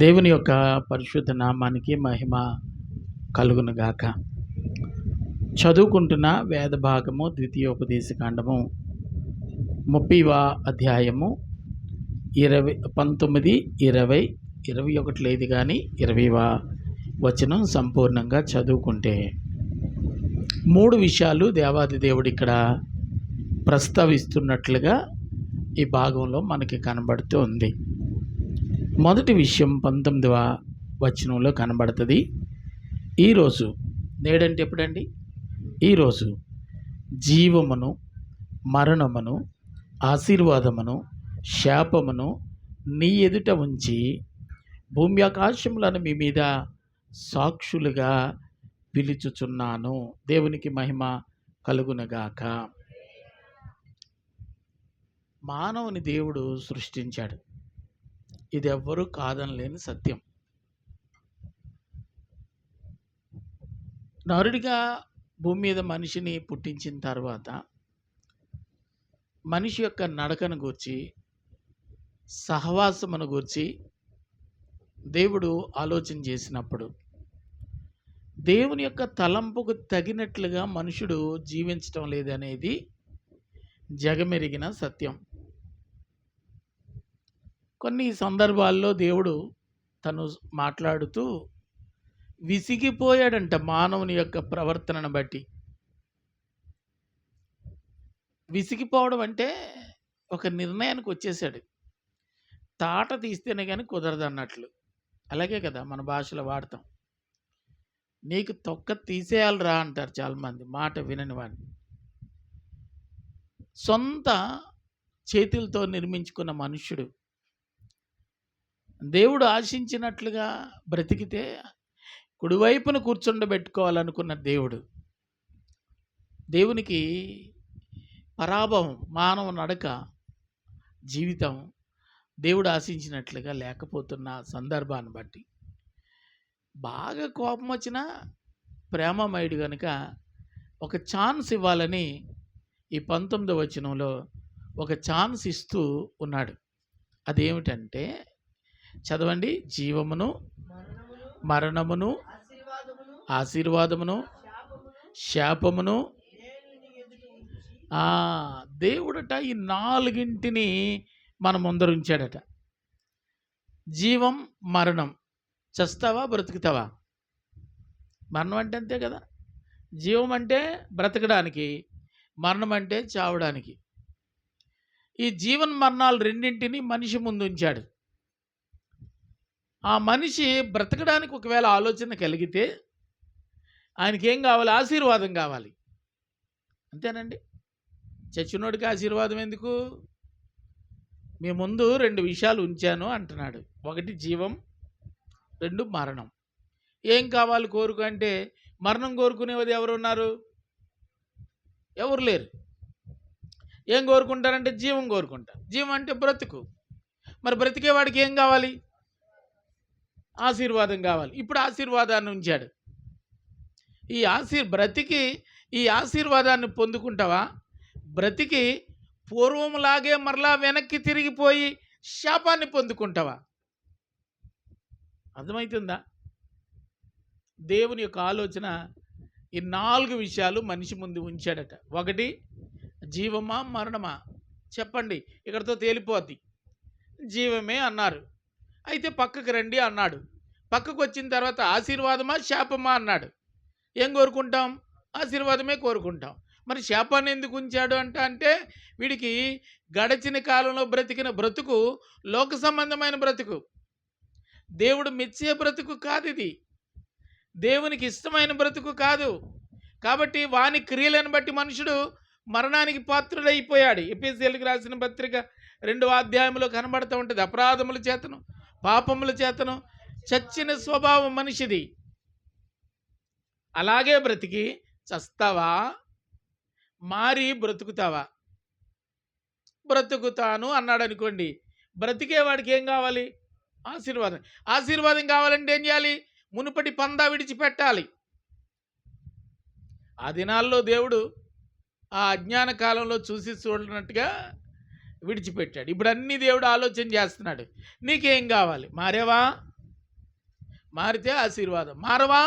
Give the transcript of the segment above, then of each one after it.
దేవుని యొక్క పరిశుద్ధ నామానికి మహిమ కలుగునుగాక. చదువుకుంటున్న వేద భాగము ద్వితీయోపదేశకాండము 30వ అధ్యాయము 19, 20, 21 లేదు కానీ 20వ వచనం సంపూర్ణంగా చదువుకుంటే 3 విషయాలు దేవాది దేవుడు ఇక్కడ ప్రస్తావిస్తున్నట్లుగా ఈ భాగంలో మనకి కనబడుతూ ఉంది. మొదటి విషయం 19వ వచనంలో కనబడుతుంది. ఈరోజు నేడంటే ఎప్పుడండి? ఈరోజు జీవమును, మరణమును, ఆశీర్వాదమును, శాపమును నీ ఎదుట ఉంచి భూమి ఆకాశములను మీ మీద సాక్షులుగా పిలుచుచున్నాను. దేవునికి మహిమ కలుగునగాక. మానవుని దేవుడు సృష్టించాడు. ఇది ఎవ్వరూ కాదనలేని సత్యం. నరుడిగా భూమి మీద మనిషిని పుట్టించిన తర్వాత మనిషి యొక్క నడకను గూర్చి, సహవాసమును గూర్చి దేవుడు ఆలోచన చేసినప్పుడు దేవుని యొక్క తలంపుకు తగినట్లుగా మనుషుడు జీవించటం లేదనేది జగమెరిగిన సత్యం. కొన్ని సందర్భాల్లో దేవుడు తను మాట్లాడుతూ విసిగిపోయాడంట మానవుని యొక్క ప్రవర్తనను బట్టి. విసిగిపోవడం అంటే ఒక నిర్ణయానికి వచ్చేసాడు. తాట తీస్తేనే కానీ కుదరదు అన్నట్లు. అలాగే కదా మన భాషలో వాడతాం. నీకు తొక్క తీసేయాలిరా అంటారు చాలామంది, మాట వినని వాడిని. సొంత చేతులతో నిర్మించుకున్న మనుష్యుడు దేవుడు ఆశించినట్లుగా బ్రతికితే కుడివైపున కూర్చుండబెట్టుకోవాలనుకున్న దేవునికి పరాభవం, మానవ నడక, జీవితం దేవుడు ఆశించినట్లుగా లేకపోతున్న సందర్భాన్ని బట్టి బాగా కోపం వచ్చినా ప్రేమమయుడు కనుక ఒక ఛాన్స్ ఇవ్వాలని ఈ 19వ వచనంలో ఒక ఛాన్స్ ఇస్తూ ఉన్నాడు. అదేమిటంటే చదవండి. జీవమును, మరణమును, ఆశీర్వాదమును, శాపమును దేవుడట ఈ 4ంటిని మన ముందర ఉంచాడట. జీవం, మరణం. చస్తావా బ్రతుకుతావా? మరణం అంటే అంతే కదా. జీవం అంటే బ్రతకడానికి, మరణం అంటే చావడానికి. ఈ జీవన్ మరణాలు రెండింటిని మనిషి ముందు ఉంచాడు. ఆ మనిషి బ్రతకడానికి ఒకవేళ ఆలోచన కలిగితే ఆయనకి ఏం కావాలి? ఆశీర్వాదం కావాలి. అంతేనండి. చచ్చినోడికి ఆశీర్వాదం ఎందుకు? మీ ముందు 2 విషయాలు ఉంచాను అంటున్నాడు. 1 జీవం, 2 మరణం. ఏం కావాలి కోరుకు అంటే మరణం కోరుకునేది ఎవరు ఉన్నారు? ఎవరు లేరు. ఏం కోరుకుంటారంటే జీవం కోరుకుంటారు. జీవం అంటే బ్రతుకు. మరి బ్రతికేవాడికి ఏం కావాలి? ఆశీర్వాదం కావాలి. ఇప్పుడు ఆశీర్వాదాన్ని ఉంచాడు. బ్రతికి ఈ ఆశీర్వాదాన్ని పొందుకుంటావా? బ్రతికి పూర్వంలాగే మరలా వెనక్కి తిరిగిపోయి శాపాన్ని పొందుకుంటావా? అర్థమవుతుందా? దేవుని యొక్క ఆలోచన ఈ 4 విషయాలు మనిషి ముందు ఉంచాడట. 1 జీవమా, మరణమా? చెప్పండి, ఇక్కడతో తేలిపోద్ది. జీవమే అన్నారు. అయితే పక్కకు రండి అన్నాడు. పక్కకు వచ్చిన తర్వాత ఆశీర్వాదమా, శాపమా అన్నాడు. ఏం కోరుకుంటాం? ఆశీర్వాదమే కోరుకుంటాం. మరి శాపాన్ని ఎందుకు ఉంచాడు అంటే వీడికి గడచిన కాలంలో బ్రతికిన బ్రతుకు లోక సంబంధమైన బ్రతుకు, దేవుడు మెచ్చే బ్రతుకు కాదు. ఇది దేవునికి ఇష్టమైన బ్రతుకు కాదు. కాబట్టి వాని క్రియలను బట్టి మనుషుడు మరణానికి పాత్రుడైపోయాడు. ఎఫెసీయులకు రాసిన పత్రిక 2వ అధ్యాయంలో కనబడుతూ ఉంటుంది. అపరాధముల చేతను, పాపముల చేతను చచ్చిన స్వభావం మనిషిది. అలాగే బ్రతికి చస్తావా, మారి బ్రతుకుతావా? బ్రతుకుతాను అన్నాడు అనుకోండి. బ్రతికేవాడికి ఏం కావాలి? ఆశీర్వాదం. ఆశీర్వాదం కావాలంటే ఏం చేయాలి? మునుపటి పందా విడిచిపెట్టాలి. ఆ దినాల్లో దేవుడు ఆ అజ్ఞాన కాలంలో చూసి చూడనట్టుగా విడిచిపెట్టాడు. ఇప్పుడు అన్ని దేవుడు ఆలోచన చేస్తున్నాడు. నీకేం కావాలి? మారేవా? మారితే ఆశీర్వాదం, మారవా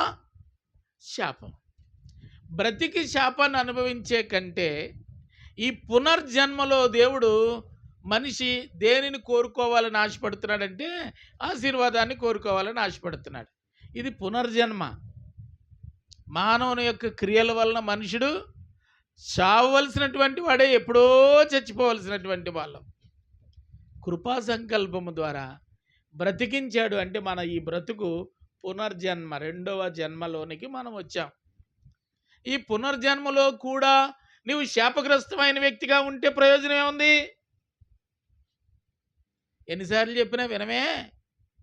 శాపం. బ్రతికి శాపాన్ని అనుభవించే కంటే ఈ పునర్జన్మలో దేవుడు మనిషి దేనిని కోరుకోవాలని ఆశపడుతున్నాడంటే ఆశీర్వాదాన్ని కోరుకోవాలని ఆశపడుతున్నాడు. ఇది పునర్జన్మ. మానవుని యొక్క క్రియల వలన మనుషుడు చావవలసినటువంటి వాడే, ఎప్పుడో చచ్చిపోవలసినటువంటి వాళ్ళం. కృపా సంకల్పము ద్వారా బ్రతికించాడు. అంటే మన ఈ బ్రతుకు పునర్జన్మ, రెండవ జన్మలోనికి మనం వచ్చాం. ఈ పునర్జన్మలో కూడా నీవు శాపగ్రస్తమైన వ్యక్తిగా ఉంటే ప్రయోజనం ఏముంది? ఎన్నిసార్లు చెప్పినా వినమే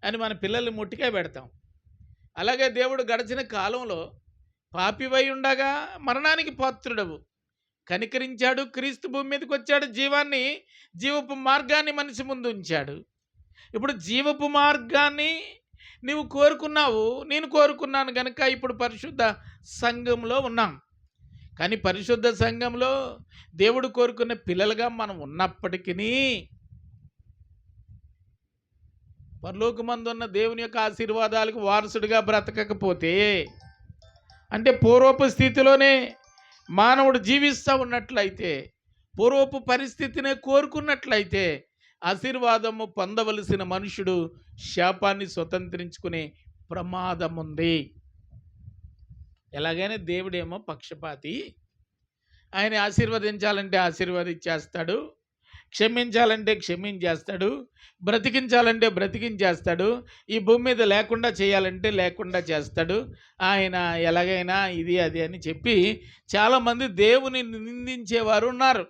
అని మన పిల్లల్ని ముట్టికాయ పెడతాం. అలాగే దేవుడు గడిచిన కాలంలో పాపివై ఉండగా మరణానికి పాత్రుడవు, కనికరించాడు, క్రీస్తు భూమి మీదకి వచ్చాడు, జీవపు మార్గాన్ని మనిషి ముందు ఉంచాడు. ఇప్పుడు జీవపు మార్గాన్ని నీవు కోరుకున్నావు, నేను కోరుకున్నాను కనుక ఇప్పుడు పరిశుద్ధ సంఘంలో ఉన్నాం. కానీ పరిశుద్ధ సంఘంలో దేవుడు కోరుకున్న పిల్లలుగా మనం ఉన్నప్పటికీ పరలోకమందున్న దేవుని యొక్క ఆశీర్వాదాలకు వారసుడిగా బ్రతకకపోతే, అంటే పూర్వపు స్థితిలోనే మానవుడు జీవిస్తూ ఉన్నట్లయితే, పూర్వపు పరిస్థితినే కోరుకున్నట్లయితే ఆశీర్వాదము పొందవలసిన మనుషుడు శాపాన్ని స్వతంత్రించుకునే ప్రమాదం ఉంది. ఎలాగైనా దేవుడేమో పక్షపాతి, ఆయన ఆశీర్వదించాలంటే ఆశీర్వదించేస్తాడు, క్షమించాలంటే క్షమించేస్తాడు, బ్రతికించాలంటే బ్రతికించేస్తాడు, ఈ భూమి మీద లేకుండా చేయాలంటే లేకుండా చేస్తాడు. ఆయన ఎలాగైనా ఇది అది అని చెప్పి చాలామంది దేవుని నిందించేవారు ఉన్నారు.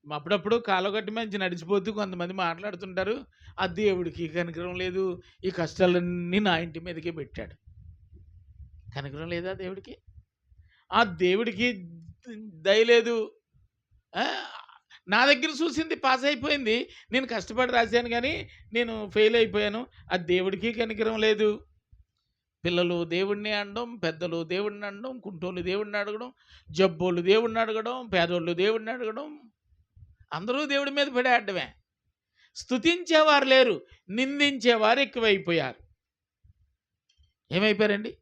అప్పుడప్పుడు కాలగట్టి మంచి నడిచిపోతూ కొంతమంది మాట్లాడుతుంటారు, ఆ దేవుడికి కనికరం లేదు, ఈ కష్టాలన్నీ నా ఇంటి మీదకే పెట్టాడు. కనికరం లేదా దేవుడికి? ఆ దేవుడికి దయలేదు. నా దగ్గర చూసింది పాస్ అయిపోయింది, నేను కష్టపడి రాశాను కానీ నేను ఫెయిల్ అయిపోయాను, ఆ దేవుడికి కనికరం లేదు. పిల్లలు దేవుడిని అనడం, పెద్దలు దేవుడిని అనడం, కుంటోళ్ళు దేవుడిని అడగడం, జబ్బోళ్ళు దేవుడిని అడగడం, పేదోళ్ళు దేవుడిని అడగడం, అందరూ దేవుడి మీద పడే అడ్డమే. స్తుతించేవారు లేరు, నిందించేవారు ఎక్కువైపోయారు. ఏమైపోయారండి?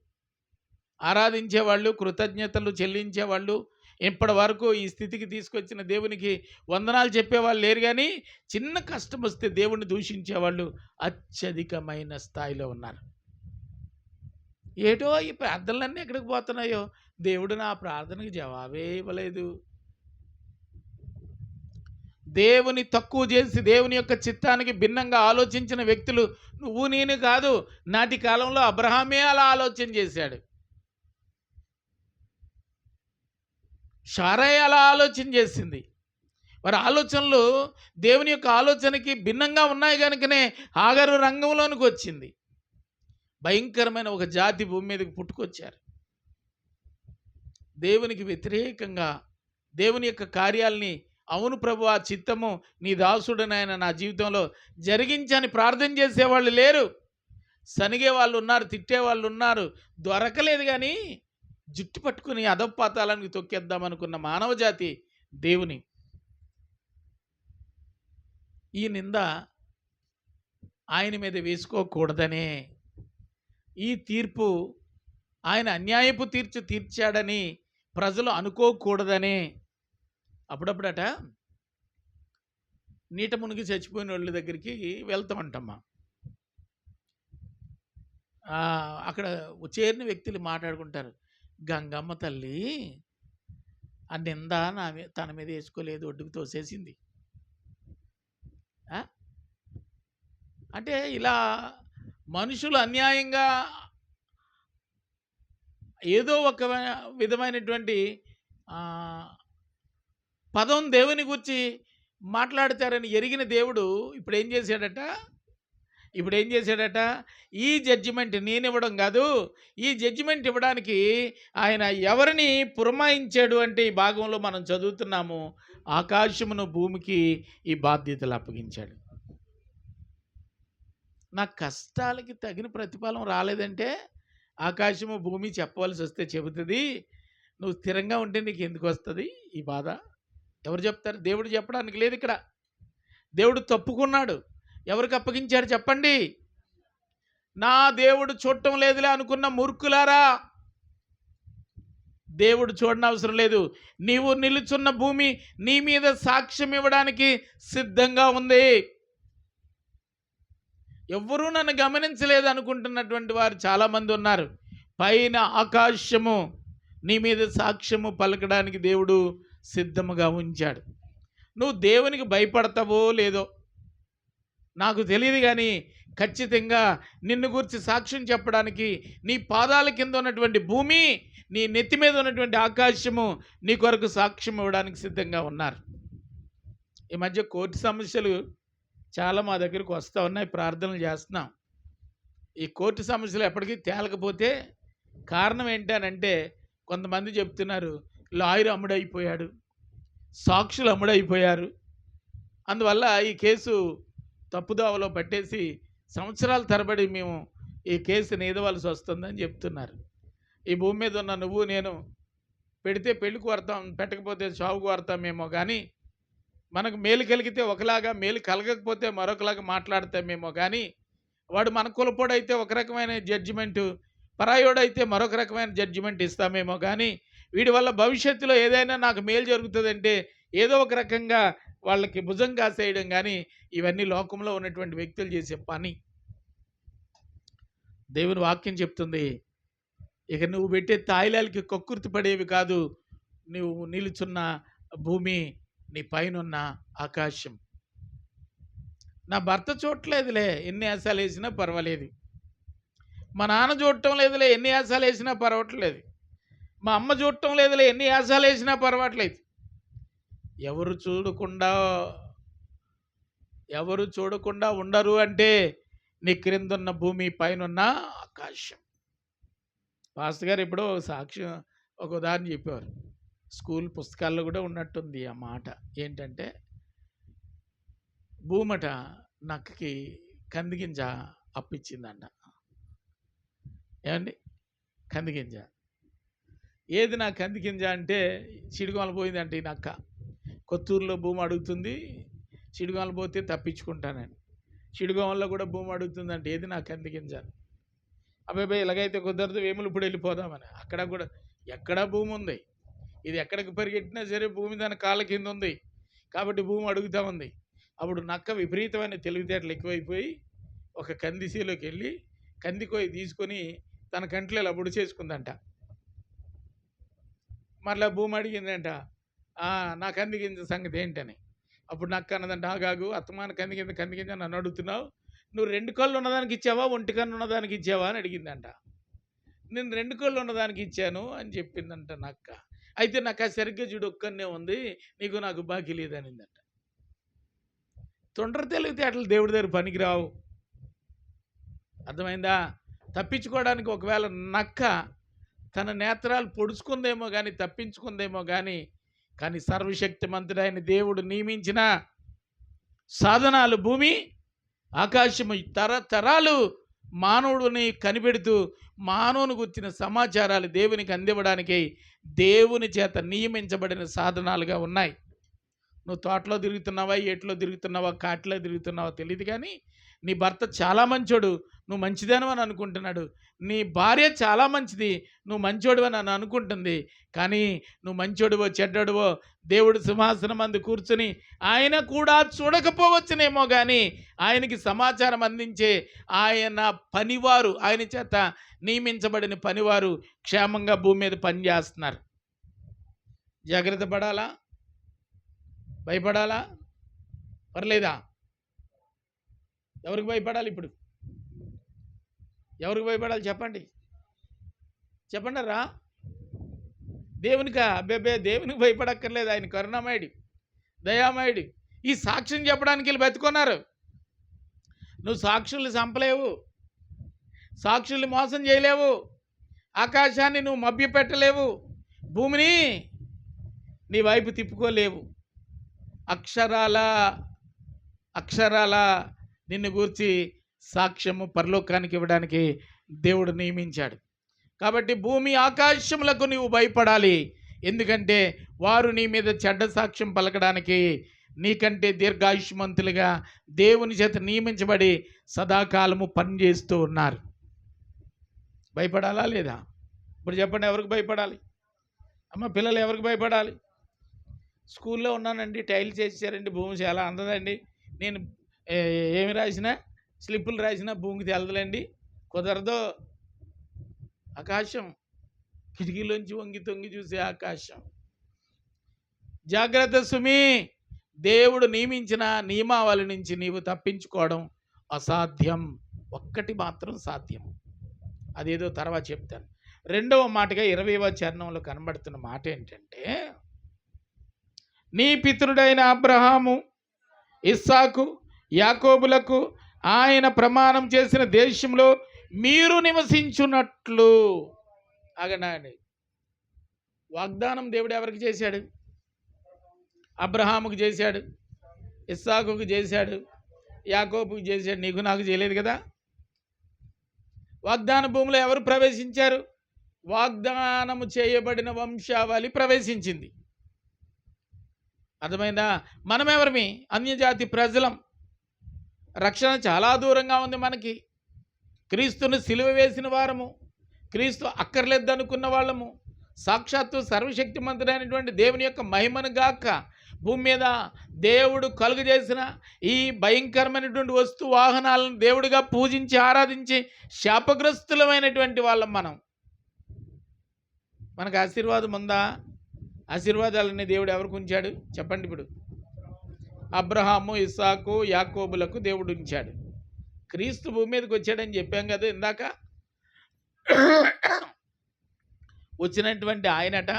ఆరాధించేవాళ్ళు, కృతజ్ఞతలు చెల్లించేవాళ్ళు, ఇప్పటి వరకు ఈ స్థితికి తీసుకొచ్చిన దేవునికి వందనాలు చెప్పేవాళ్ళు లేరు. కానీ చిన్న కష్టం వస్తే దేవుణ్ణి దూషించేవాళ్ళు అత్యధికమైన స్థాయిలో ఉన్నారు. ఏటో ఈ ప్రార్థనలన్నీ ఎక్కడికి పోతున్నాయో, దేవుడు నా ప్రార్థనకి జవాబే ఇవ్వలేదు. దేవుని తక్కువ చేసి దేవుని యొక్క చిత్తానికి భిన్నంగా ఆలోచించిన వ్యక్తులు నువ్వు నేను కాదు. నాటి కాలంలో అబ్రహామే అలా ఆలోచన చేశాడు, షారై అలా ఆలోచన చేసింది. వారి ఆలోచనలు దేవుని యొక్క ఆలోచనకి భిన్నంగా ఉన్నాయి కనుకనే హాగరు రంగంలోనికి వచ్చింది. భయంకరమైన ఒక జాతి భూమి మీదకి పుట్టుకొచ్చారు. దేవునికి వ్యతిరేకంగా దేవుని యొక్క కార్యాలని, అవును ప్రభు ఆ చిత్తము నీ దాసుడనైన నా జీవితంలో జరిగించని ప్రార్థన చేసేవాళ్ళు లేరు. సనిగే వాళ్ళు ఉన్నారు, తిట్టేవాళ్ళు ఉన్నారు, దొరకలేదు. కానీ జుట్టు పట్టుకుని అధపాతాలానికి తొక్కేద్దామనుకున్న మానవ జాతి దేవుని ఈ నింద ఆయన మీద వేసుకోకూడదనే, ఈ తీర్పు ఆయన అన్యాయపు తీర్చాడని ప్రజలు అనుకోకూడదనే అప్పుడప్పుడట నీట మునిగి చచ్చిపోయిన వాళ్ళ దగ్గరికి వెళ్తామంటమ్మా. అక్కడ చేరిన వ్యక్తులు మాట్లాడుకుంటారు, గంగమ్మ తల్లి ఆ నింద తన మీద వేసుకోలేదు, ఒడ్డుకు తోసేసింది. అంటే ఇలా మనుషులు అన్యాయంగా ఏదో ఒక విధమైనటువంటి పదం దేవుని గురించి మాట్లాడతారని ఎరిగిన దేవుడు ఇప్పుడు ఏం చేశాడట? ఈ జడ్జిమెంట్ నేను ఇవ్వడం కాదు, ఈ జడ్జిమెంట్ ఇవ్వడానికి ఆయన ఎవరిని పురమాయించాడు అంటే ఈ భాగంలో మనం చదువుతున్నాము, ఆకాశమును భూమికి ఈ బాధ్యతలు అప్పగించాడు. నా కష్టాలకి తగిన ప్రతిఫలం రాలేదంటే ఆకాశము భూమి చెప్పవలసి వస్తే చెబుతుంది, నువ్వు స్థిరంగా ఉంటే నీకు ఎందుకు వస్తుంది ఈ బాధ? ఎవరు చెప్తారు? దేవుడు చెప్పడానికి లేదు ఇక్కడ. దేవుడు తప్పుకున్నాడు. ఎవరికి అప్పగించాడు చెప్పండి? నా దేవుడు చూడటం లేదులే అనుకున్న మూర్ఖులారా, దేవుడు చూడనవసరం లేదు. నీవు నిలుచున్న భూమి నీ మీద సాక్ష్యం ఇవ్వడానికి సిద్ధంగా ఉంది. ఎవ్వరూ నన్ను గమనించలేదు అనుకుంటున్నటువంటి వారు చాలామంది ఉన్నారు. పైన ఆకాశము నీ మీద సాక్ష్యము పలకడానికి దేవుడు సిద్ధముగా ఉంచాడు. నువ్వు దేవునికి భయపడతావో లేదో నాకు తెలియదు, కానీ ఖచ్చితంగా నిన్ను గురించి సాక్ష్యం చెప్పడానికి నీ పాదాల కింద ఉన్నటువంటి భూమి, నీ నెత్తి మీద ఉన్నటువంటి ఆకాశము నీ కొరకు సాక్ష్యం ఇవ్వడానికి సిద్ధంగా ఉన్నారు. ఈ మధ్య కోర్టు సమస్యలు చాలా మా దగ్గరికి వస్తూ ఉన్నాయి. ప్రార్థనలు చేస్తున్నాం. ఈ కోర్టు సమస్యలు ఎప్పటికీ తేలకపోతే కారణం ఏంటనంటే, కొంతమంది చెప్తున్నారు లాయర్ అమ్ముడైపోయాడు, సాక్షులు అమ్ముడైపోయారు, అందువల్ల ఈ కేసు తప్పుదోవలో పట్టేసి సంవత్సరాల తరబడి మేము ఈ కేసుని ఎదవలసి వస్తుందని చెప్తున్నారు. ఈ భూమి మీద ఉన్న నువ్వు నేను పెడితే పెళ్లికి వరతాం, పెట్టకపోతే చావుకు వరతామేమో, కానీ మనకు మేలు కలిగితే ఒకలాగా, మేలు కలగకపోతే మరొకలాగా మాట్లాడతామేమో, కానీ వాడు మన కులపోడైతే ఒక రకమైన జడ్జిమెంటు, పరాయోడైతే మరొక రకమైన జడ్జిమెంట్ ఇస్తామేమో, కానీ వీడి వల్ల భవిష్యత్తులో ఏదైనా నాకు మేలు జరుగుతుందంటే ఏదో ఒక రకంగా వాళ్ళకి భుజం కాసేయడం, కానీ ఇవన్నీ లోకంలో ఉన్నటువంటి వ్యక్తులు చేసే పని. దేవుని వాక్యం చెప్తుంది, ఇక నువ్వు పెట్టే తాయిలాలకి కక్కుర్తి పడేవి కాదు, నువ్వు నిలుచున్న భూమి, నీ పైనున్న ఆకాశం. నా భర్త చూడట్లేదులే, ఎన్ని ఆశాలు వేసినా పర్వాలేదు. మా నాన్న చూడటం లేదులే, ఎన్ని ఆశాలు వేసినా పర్వాలేదు. మా అమ్మ చూడటం లేదులే, ఎన్ని ఆశాలు వేసినా పర్వాలేదు. ఎవరు చూడకుండా ఉండరు అంటే నీ క్రిందున్న భూమి, పైనున్న ఆకాశం. పాస్టర్ గారు ఎప్పుడో సాక్ష్యం ఒక ఉదాహరణ చెప్పేవారు. స్కూల్ పుస్తకాల్లో కూడా ఉన్నట్టుంది ఆ మాట. ఏంటంటే, భూమట నక్కకి కందిగింజ అప్పిచ్చిందంట. ఏమండి? కందిగింజ ఏది నా కందిగింజ అంటే, చిడుగోమలు పోయిందంటే ఈ నక్క. కొత్తూరులో భూమి అడుగుతుంది, చిడుగోమలు పోతే తప్పించుకుంటానని. చిడుగోమల్లో కూడా భూమి అడుగుతుందంటే ఏది నా కందిగింజ. అబ్బాయి ఇలాగైతే కుదరదు, వేములు ఇప్పుడు వెళ్ళిపోదామని. అక్కడ కూడా ఎక్కడా భూమి ఉంది, ఇది ఎక్కడికి పరిగెట్టినా సరే భూమి దాని కాళ్ళ కింద ఉంది కాబట్టి భూమి అడుగుతూ ఉంది. అప్పుడు నక్క విపరీతమైన తెలివితేటలు ఎక్కువైపోయి ఒక కందిశీలోకి వెళ్ళి కందికోయి తీసుకొని తన కంట్లో ఇలా బుడి చేసుకుందంట. మరలా భూమి అడిగిందంట, నా కందిగింజ సంగతి ఏంటని. అప్పుడు నక్క అన్నదంట, ఆగాగు, అత్తమాన కందిగింజ నన్ను అడుగుతున్నావు, నువ్వు 2 కళ్ళు ఉన్నదానికి ఇచ్చావా, 1 కన్ను ఉన్నదానికి ఇచ్చావా అని అడిగిందంట. నేను 2 కళ్ళు ఉన్నదానికి ఇచ్చాను అని చెప్పిందంట నక్క. అయితే నాకు సరిగ్గా చూడు, ఒక్కనే ఉంది, నీకు నాకు బాకీ లేదనిందంట. తొండర తెలివితేటలు దేవుడి దగ్గర పనికిరావు. అర్థమైందా? తప్పించుకోవడానికి ఒకవేళ నక్క తన నేత్రాలు పొడుచుకుందేమో కానీ, తప్పించుకుందేమో కానీ సర్వశక్తిమంతుడైన దేవుడు నియమించిన సాధనాలు భూమి, ఆకాశము, తరతరాలు మానవుడిని కనిపెడుతూ మానవుని గుర్చిన సమాచారాలు దేవునికి అందివ్వడానికి దేవుని చేత నియమించబడిన సాధనాలుగా ఉన్నాయి. నువ్వు తోటలో తిరుగుతున్నావా, ఏట్లో తిరుగుతున్నావా, కాటిలో తిరుగుతున్నావా తెలియదు, కానీ నీ భర్త చాలా మంచోడు, నువ్వు మంచిదేనని అని అనుకుంటున్నాడు. నీ భార్య చాలా మంచిది, నువ్వు మంచోడు అని అనుకుంటుంది. కానీ నువ్వు మంచోడువో చెడ్డోడువో దేవుడు సింహాసనం అందు కూర్చుని ఆయన కూడా చూడకపోవచ్చునేమో, కానీ ఆయనకి సమాచారం అందించే ఆయన పనివారు, ఆయన చేత నియమించబడిన పనివారు క్షేమంగా భూమి మీద పనిచేస్తున్నారు. జాగ్రత్త పడాలా, భయపడాలా, పర్లేదా? ఎవరికి భయపడాలి? ఇప్పుడు ఎవరికి భయపడాలి చెప్పండి, చెప్పండి రా. దేవునికా? అబ్బే దేవునికి భయపడక్కర్లేదు, ఆయన కరుణామయుడు, దయామయుడు. ఈ సాక్ష్యం చెప్పడానికి వీళ్ళు బతుకున్నారు. నువ్వు సాక్షుల్ని చంపలేవు, సాక్షుల్ని మోసం చేయలేవు, ఆకాశాన్ని నువ్వు మభ్యపెట్టలేవు, భూమిని నీ వైపు తిప్పుకోలేవు. అక్షరాల నిన్ను గూర్చి సాక్ష్యము పరలోకానికి ఇవ్వడానికి దేవుడు నియమించాడు. కాబట్టి భూమి ఆకాశములకు నీవు భయపడాలి. ఎందుకంటే వారు నీ మీద చెడ్డ సాక్ష్యం పలకడానికి నీకంటే దీర్ఘాయుష్మంతులుగా దేవుని చేత నియమించబడి సదాకాలము పనిచేస్తూ ఉన్నారు. భయపడాలా లేదా? ఇప్పుడు చెప్పండి, ఎవరికి భయపడాలి? అమ్మ, పిల్లలు ఎవరికి భయపడాలి? స్కూల్లో ఉన్నానండి, టైల్స్ వేసారండి, భూమి చాలా అందదండి, నేను ఏమి రాసినా స్లిప్పులు రాసినా భూమికి తెలదలండి, కుదరదు. ఆకాశం, కిటికీలోంచి వంగి తొంగి చూసే ఆకాశం. జాగ్రత్త సుమి, దేవుడు నియమించిన నియమావళి నుంచి నీవు తప్పించుకోవడం అసాధ్యం. ఒక్కటి మాత్రం సాధ్యం, అదేదో తర్వాత చెప్తాను. రెండవ మాటగా 20వ చరణంలో కనబడుతున్న మాట ఏంటంటే, నీ పితరుడైన అబ్రహాము, ఇస్సాకు, యాకోబులకు ఆయన ప్రమాణం చేసిన దేశంలో మీరు నివసించున్నట్లు. అగనండి, వాగ్దానం దేవుడు ఎవరికి చేశాడు? అబ్రహాముకు చేశాడు, ఇస్సాకుకు చేశాడు, యాకోబుకు చేశాడు. నీకు నాకు చేయలేదు కదా. వాగ్దాన భూమిలో ఎవరు ప్రవేశించారు? వాగ్దానము చేయబడిన వంశావళి ప్రవేశించింది. అర్థమైందా? మనమెవరమి? అన్యజాతి ప్రజలం. రక్షణ చాలా దూరంగా ఉంది మనకి. క్రీస్తును సిలువ వేసిన వారము, క్రీస్తు అక్కర్లేదనుకున్న వాళ్ళము, సాక్షాత్తు సర్వశక్తిమంతుడైనటువంటి దేవుని యొక్క మహిమను గాక భూమి మీద దేవుడు కలుగజేసిన ఈ భయంకరమైనటువంటి వస్తు వాహనాలను దేవుడిగా పూజించి ఆరాధించి శాపగ్రస్తులమైనటువంటి వాళ్ళం మనం. మనకు ఆశీర్వాదం ఉందా? ఆశీర్వాదాలని దేవుడు ఎవరికి ఉంచాడు చెప్పండి? ఇప్పుడు అబ్రహాము, ఇస్సాకు, యాకోబులకు దేవుడు ఉంచాడు. క్రీస్తు భూమి మీదకి వచ్చాడని చెప్పాం కదా ఇందాక. వచ్చినటువంటి ఆయనట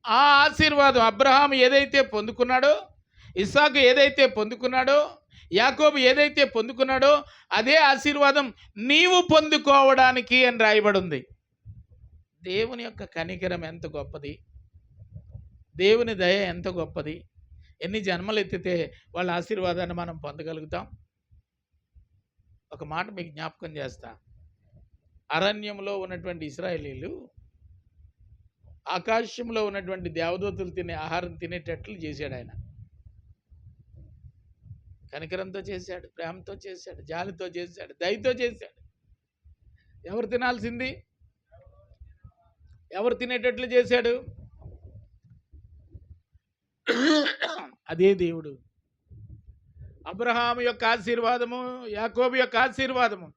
ఆ ఆశీర్వాదం అబ్రహాము ఏదైతే పొందుకున్నాడో, ఇస్సాకు ఏదైతే పొందుకున్నాడో, యాకోబు ఏదైతే పొందుకున్నాడో అదే ఆశీర్వాదం నీవు పొందుకోవడానికి అని రాయబడి ఉంది. దేవుని యొక్క కనికరం ఎంత గొప్పది, దేవుని దయ ఎంత గొప్పది. ఎన్ని జన్మలు ఎత్తితే వాళ్ళ ఆశీర్వాదాన్ని మనం పొందగలుగుతాం. ఒక మాట మీకు జ్ఞాపకం చేస్తా. అరణ్యంలో ఉన్నటువంటి ఇశ్రాయేలీలు ఆకాశంలో ఉన్నటువంటి దేవదూతలు తినే ఆహారం తినేటట్లు చేశాడు ఆయన. కనికరంతో చేశాడు, ప్రేమతో చేశాడు, జాలితో చేశాడు, దయతో చేశాడు. ఎవరు తినాల్సింది? ఎవరు తినేటట్లు చేశాడు? అదే దేవుడు. అబ్రహాము యొక్క ఆశీర్వాదము, యాకోబు యొక్క ఆశీర్వాదము,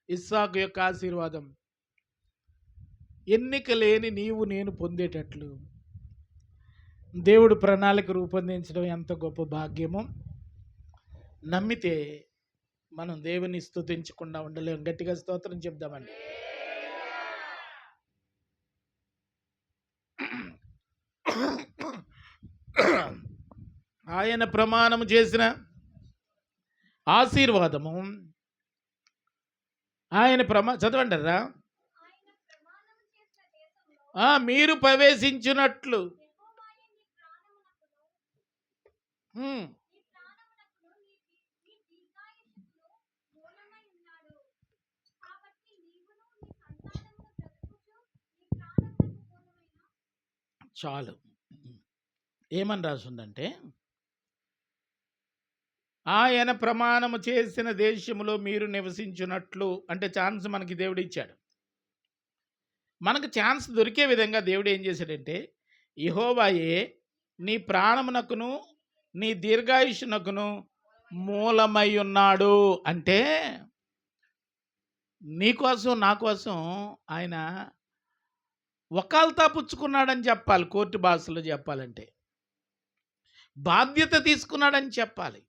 ఇస్సాకు యొక్క ఆశీర్వాదం ఎన్నిక లేని నీవు నేను పొందేటట్లు దేవుడు ప్రణాళిక రూపొందించడం ఎంత గొప్ప భాగ్యమో. నమ్మితే మనం దేవుని స్తుతించకుండా ఉండలేం. గట్టిగా స్తోత్రం చెప్దామండి. ఆయన ప్రమాణము చేసిన ఆశీర్వాదము, ఆయన చదవంటారా? మీరు ప్రవేశించినట్లు. చాలు. ఏమని రాసిందంటే, ఆయన ప్రమాణము చేసిన దేశములో మీరు నివసించున్నట్లు. అంటే ఛాన్స్ మనకి దేవుడు ఇచ్చాడు. మనకు ఛాన్స్ దొరికే విధంగా దేవుడు ఏం చేశాడంటే, యెహోవాయే నీ ప్రాణమునకును నీ దీర్ఘాయుష్నకును మూలమై ఉన్నాడు. అంటే నీకోసం నా కోసం ఆయన వకాల్తా పుచ్చుకున్నాడని చెప్పాలి. కోర్టు భాషలో చెప్పాలంటే బాధ్యత తీసుకున్నాడని చెప్పాలి.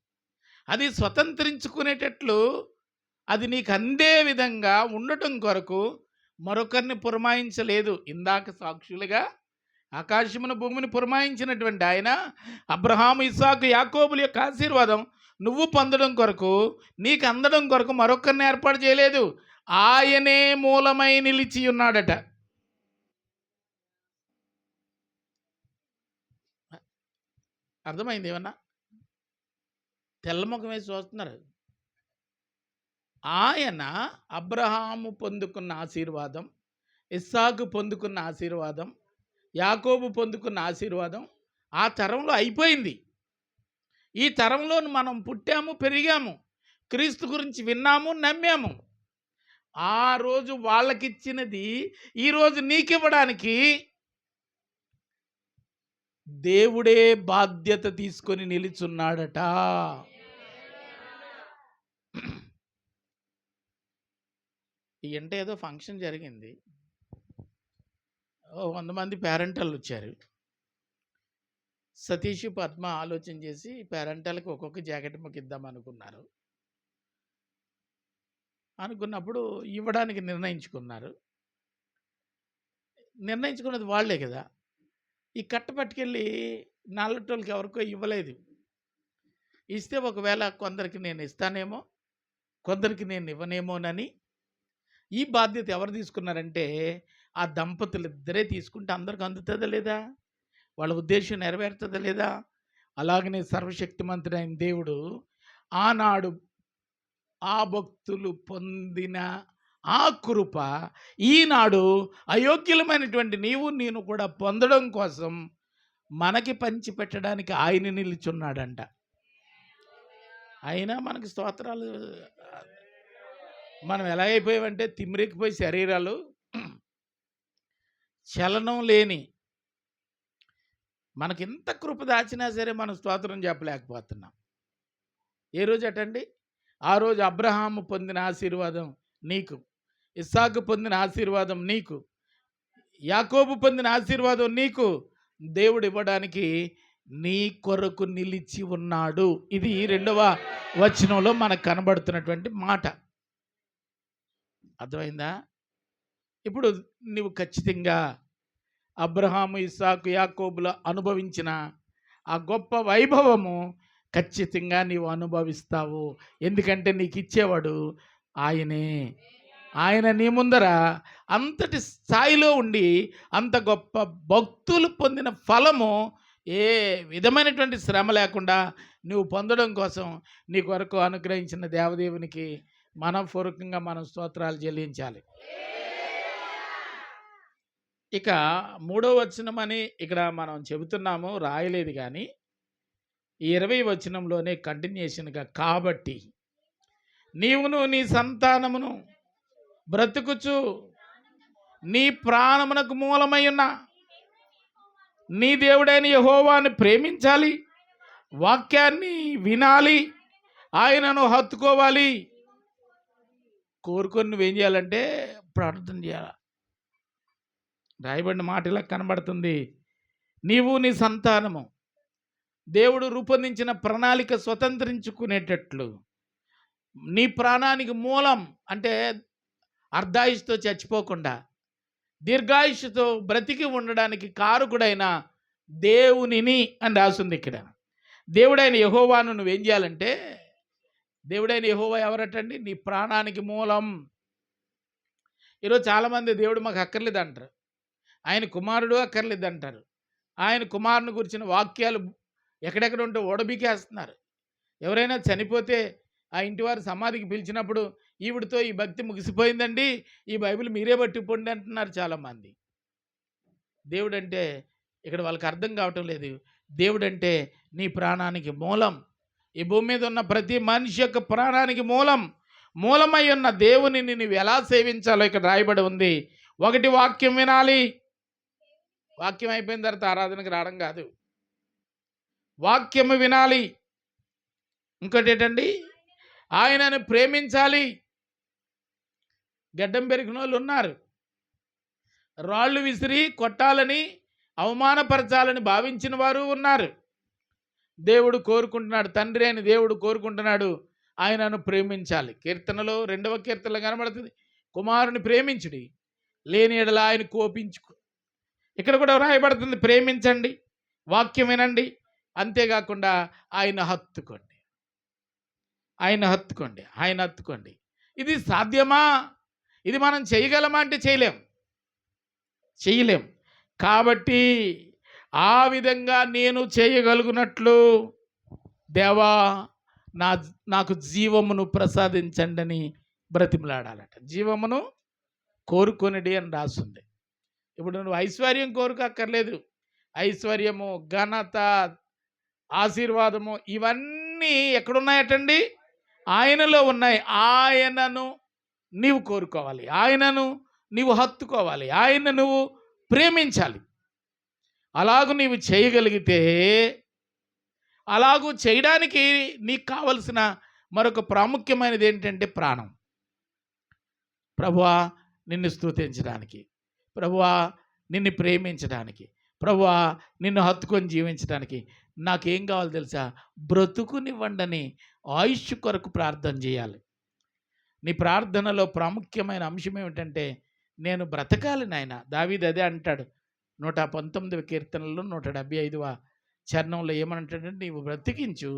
అది స్వతంత్రించుకునేటట్లు అది నీకు అందే విధంగా ఉండటం కొరకు మరొకరిని పురమాయించలేదు. ఇందాక సాక్షులుగా ఆకాశమును భూమిని పురమాయించినటువంటి ఆయన అబ్రహాము, ఇస్సాకు, యాకోబుల యొక్క ఆశీర్వాదం నువ్వు పొందడం కొరకు, నీకు అందడం కొరకు మరొకరిని ఏర్పాటు చేయలేదు. ఆయనే మూలమై నిలిచి ఉన్నాడట. అర్థమైంది? ఏమన్నా తెల్లముఖం వేసి చూస్తున్నారు. ఆయన అబ్రహాము పొందుకున్న ఆశీర్వాదం, ఇస్సాకు పొందుకున్న ఆశీర్వాదం, యాకోబు పొందుకున్న ఆశీర్వాదం ఆ తరంలో అయిపోయింది. ఈ తరంలో మనం పుట్టాము, పెరిగాము, క్రీస్తు గురించి విన్నాము, నమ్మాము. ఆ రోజు వాళ్ళకిచ్చినది ఈరోజు నీకివ్వడానికి దేవుడే బాధ్యత తీసుకొని నిలుచున్నాడట. అంటే ఏదో ఫంక్షన్ జరిగింది, 100 మంది పేరెంటర్లు వచ్చారు. సతీష్, పద్మ ఆలోచన చేసి పేరెంటర్లకు ఒక్కొక్క జాకెట్ మాకు ఇద్దాం అనుకున్నప్పుడు ఇవ్వడానికి నిర్ణయించుకున్నది వాళ్ళే కదా. ఈ కట్ట పట్టుకెళ్ళి నల్లటోళ్ళకి ఎవరికో ఇవ్వలేదు. ఇస్తే ఒకవేళ కొందరికి నేను ఇస్తానేమో, కొందరికి నేను ఇవ్వనేమోనని ఈ బాధ్యత ఎవరు తీసుకున్నారంటే ఆ దంపతులు ఇద్దరే తీసుకుంటే అందరికి అందుతుందా లేదా? వాళ్ళ ఉద్దేశం నెరవేరుతుందా లేదా? అలాగనే సర్వశక్తిమంతుడైన దేవుడు ఆనాడు ఆ భక్తులు పొందిన ఆ కృప ఈనాడు అయోగ్యులమైనటువంటి నీవు నేను కూడా పొందడం కోసం మనకి పంచిపెట్టడానికి ఆయన నిలుచున్నాడంట. అయినా మనకి స్తోత్రాలు. మనం ఎలా అయిపోయామంటే తిమ్మిరెక్కిపోయి శరీరాలు చలనం లేని మనకింత కృప దాచినా సరే మనం స్తోత్రం చెప్పలేకపోతున్నాం. ఏ రోజు అటండి? ఆ రోజు అబ్రహాము పొందిన ఆశీర్వాదం నీకు, ఇస్సాకు పొందిన ఆశీర్వాదం నీకు, యాకోబు పొందిన ఆశీర్వాదం నీకు దేవుడు ఇవ్వడానికి నీ కొరకు నిలిచి ఉన్నాడు. ఇది 2వ వచనంలో మనకు కనబడుతున్నటువంటి మాట. అర్థమైందా? ఇప్పుడు నువ్వు ఖచ్చితంగా అబ్రహాము, ఇస్సాకు, యాకోబులు అనుభవించిన ఆ గొప్ప వైభవము ఖచ్చితంగా నీవు అనుభవిస్తావు. ఎందుకంటే నీకు ఇచ్చేవాడు ఆయనే. ఆయన నీ ముందర అంతటి స్థాయిలో ఉండి అంత గొప్ప భక్తులు పొందిన ఫలము ఏ విధమైనటువంటి శ్రమ లేకుండా నువ్వు పొందడం కోసం నీ కొరకు అనుగ్రహించిన దేవదేవునికి మనపూర్వకంగా మనం స్తోత్రాలు చెల్లించాలి. ఇక 3వ వచనమని ఇక్కడ మనం చెబుతున్నాము, రాయలేదు కానీ 20వ వచనంలోనే కంటిన్యూషన్గా, కాబట్టి నీవును నీ సంతానమును బ్రతుకుచు నీ ప్రాణమునకు మూలమై ఉన్న నీ దేవుడైన యెహోవాను ప్రేమించాలి, వాక్యాన్ని వినాలి, ఆయనను హత్తుకోవాలి. కోరుకొని నువ్వేం చేయాలంటే ప్రార్థన చేయాలి. రాయబడిన మాట ఇలా కనబడుతుంది, నీవు నీ సంతానము దేవుడు రూపొందించిన ప్రణాళిక స్వతంత్రించుకునేటట్లు నీ ప్రాణానికి మూలం అంటే అర్ధాయుష్తో చచ్చిపోకుండా దీర్ఘాయుష్తో బ్రతికి ఉండడానికి కారకుడైన దేవునిని అని రాస్తుంది ఇక్కడ. దేవుడైన యెహోవాను నువ్వేం చేయాలంటే, దేవుడైన యెహోవా ఎవరటండి? నీ ప్రాణానికి మూలం. ఈరోజు చాలామంది దేవుడు మాకు అక్కర్లేదు అంటారు, ఆయన కుమారుడు అక్కర్లేదు అంటారు. ఆయన కుమారుని గురించిన వాక్యాలు ఎక్కడెక్కడ ఉంటే ఓడబికేస్తున్నారు. ఎవరైనా చనిపోతే ఆ ఇంటివారు సమాధికి పిలిచినప్పుడు ఈవిడితో ఈ భక్తి ముగిసిపోయిందండి, ఈ బైబిల్ మీరే పట్టుకుపోండి అంటున్నారు చాలామంది. దేవుడంటే ఇక్కడ వాళ్ళకి అర్థం కావటం లేదు. దేవుడంటే నీ ప్రాణానికి మూలం. ఈ భూమి మీద ఉన్న ప్రతి మనిషి యొక్క ప్రాణానికి మూలమై ఉన్న దేవునిని నువ్వు ఎలా సేవించాలో ఇక్కడ రాయబడి ఉంది. 1 వాక్యం వినాలి. వాక్యం అయిపోయిన తర్వాత ఆరాధనకు రావడం కాదు, వాక్యము వినాలి. ఇంకోటి ఏంటండి? ఆయనను ప్రేమించాలి. గడ్డం పెరిగిన వాళ్ళు ఉన్నారు, రాళ్ళు విసిరి కొట్టాలని అవమానపరచాలని భావించిన వారు ఉన్నారు. దేవుడు కోరుకుంటున్నాడు, తండ్రి అయిన దేవుడు కోరుకుంటున్నాడు ఆయనను ప్రేమించాలి. కీర్తనలో 2వ కీర్తనలో కనబడుతుంది, కుమారుని ప్రేమించుడి, లేని ఎడల ఆయన కోపించుకో. ఇక్కడ కూడా రాయబడుతుంది, ప్రేమించండి, వాక్యం వినండి, అంతేకాకుండా ఆయన హత్తుకోండి. ఇది సాధ్యమా? ఇది మనం చేయగలమా అంటే చేయలేం. కాబట్టి ఆ విధంగా నేను చేయగలుగునట్లు దేవా నాకు జీవమును ప్రసాదించండి అని బ్రతిమలాడాలట. జీవమును కోరుకొనిడి అని రాస్తుంది. ఇప్పుడు నువ్వు ఐశ్వర్యం కోరుకోక్కర్లేదు. ఐశ్వర్యము, ఘనత, ఆశీర్వాదము ఇవన్నీ ఎక్కడున్నాయటండి? ఆయనలో ఉన్నాయి. ఆయనను నీవు కోరుకోవాలి, ఆయనను నీవు హత్తుకోవాలి, ఆయన నువ్వు ప్రేమించాలి. అలాగూ నీవు చేయగలిగితే, అలాగూ చేయడానికి నీకు కావలసిన మరొక ప్రాముఖ్యమైనది ఏంటంటే ప్రాణం. ప్రభువా నిన్ను స్తుతించడానికి, ప్రభువా నిన్ను ప్రేమించడానికి, ప్రభువా నిన్ను హత్తుకొని జీవించడానికి నాకేం కావాలో తెలుసా? బ్రతుకునివ్వండని ఆయుష్ కొరకు ప్రార్థన చేయాలి. నీ ప్రార్థనలో ప్రాముఖ్యమైన అంశం ఏమిటంటే, నేను బ్రతకాలి నాయన. దావీదు అదే అంటాడు 119వ కీర్తనలో 175వ చరణంలో ఏమంటాడంటే, నీవు బ్రతికించు,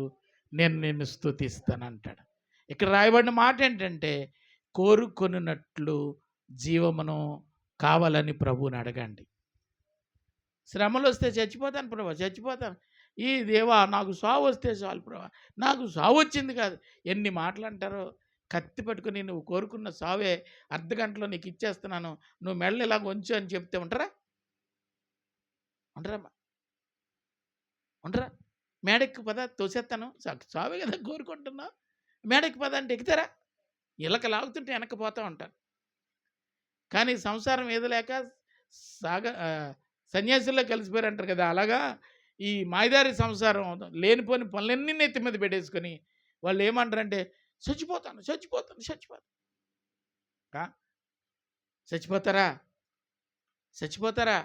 నేను నిన్ను స్తుతిస్తానంటాడు. ఇక్కడ రాయబడిన మాట ఏంటంటే, కోరుకొనున్నట్లు జీవమును కావాలని ప్రభువుని అడగండి. శ్రమలు వస్తే చచ్చిపోతాను ప్రభా, చచ్చిపోతాను. ఈ దేవా నాకు సావు వస్తే చాలు ప్రభా, నాకు సావు వచ్చింది కాదు. ఎన్ని మాటలు అంటారో. కత్తి పట్టుకుని నువ్వు కోరుకున్న సావే అర్ధగంటలో నీకు ఇచ్చేస్తున్నాను, నువ్వు మెడలు ఇలా వంచు అని చెప్తే ఉంటారా? ఉంటారమ్మా? ఉంటారా? మేడెక్కి పద తోసేస్తాను, సావే కదా కోరుకుంటున్నావు, మేడెక్కి పద అంటే ఎక్కుతారా? ఇళ్ళక లాగుతుంటే వెనక్కిపోతూ ఉంటారు. కానీ సంసారం ఏదలేక సన్యాసుల్లో కలిసిపోయారంటారు కదా, అలాగా ఈ మాయదారి సంసారం లేనిపోని పనులన్నీ నెత్తి మీద పెట్టేసుకొని వాళ్ళు ఏమంటారంటే, చచ్చిపోతాను చచ్చిపోతాను చచ్చిపోతాను. చచ్చిపోతారా? చచ్చిపోతారా?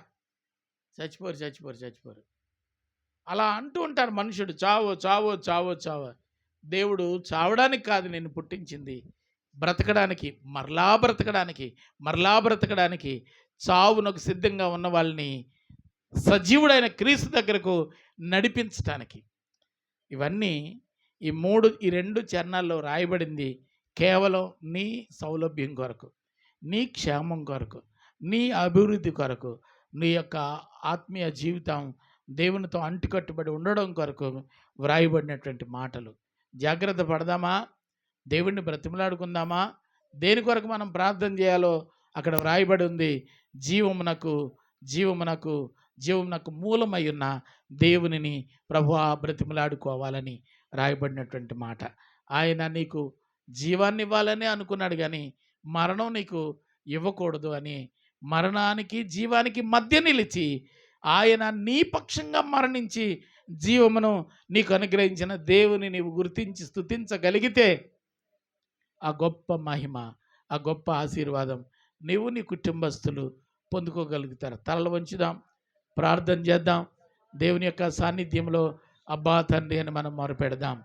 చచ్చిపోరు చచ్చిపోరు చచ్చిపోరు. అలా అంటూ ఉంటారు మనుషుడు, చావో చావో చావో చావో. దేవుడు చావడానికి కాదు నేను పుట్టించింది, బ్రతకడానికి, మరలా బ్రతకడానికి, మరలా బ్రతకడానికి. చావునకు సిద్ధంగా ఉన్న వాళ్ళని సజీవుడైన క్రీస్తు దగ్గరకు నడిపించటానికి. ఇవన్నీ ఈ రెండు చరణాల్లో రాయబడింది కేవలం నీ సౌలభ్యం కొరకు, నీ క్షేమం కొరకు, నీ అభివృద్ధి కొరకు, నీ యొక్క ఆత్మీయ జీవితం దేవునితో అంటుకట్టుబడి ఉండడం కొరకు వ్రాయబడినటువంటి మాటలు. జాగ్రత్త పడదామా? దేవుణ్ణి బ్రతిమలాడుకుందామా? దేని కొరకు మనం ప్రార్థన చేయాలో అక్కడ వ్రాయబడి ఉంది. జీవమునకు జీవమునకు జీవమునకు మూలమై ఉన్న దేవునిని ప్రభువా బ్రతిమలాడుకోవాలని రాయబడినటువంటి మాట. ఆయన నీకు జీవాన్ని ఇవ్వాలని అనుకున్నాడు, కానీ మరణం నీకు ఇవ్వకూడదు అని మరణానికి జీవానికి మధ్య నిలిచి ఆయన నీ పక్షంగా మరణించి జీవమును నీకు అనుగ్రహించిన దేవుని నీవు గుర్తించి స్తుతించగలిగితే ఆ గొప్ప మహిమ, ఆ గొప్ప ఆశీర్వాదం నీవు నీ కుటుంబస్తులు పొందుకోగలుగుతారు. తలలు వంచుదాం, ప్రార్థన చేద్దాం. దేవుని యొక్క సాన్నిధ్యంలో అబ్బా తండ్రి అని మనం మొరపెడదాం.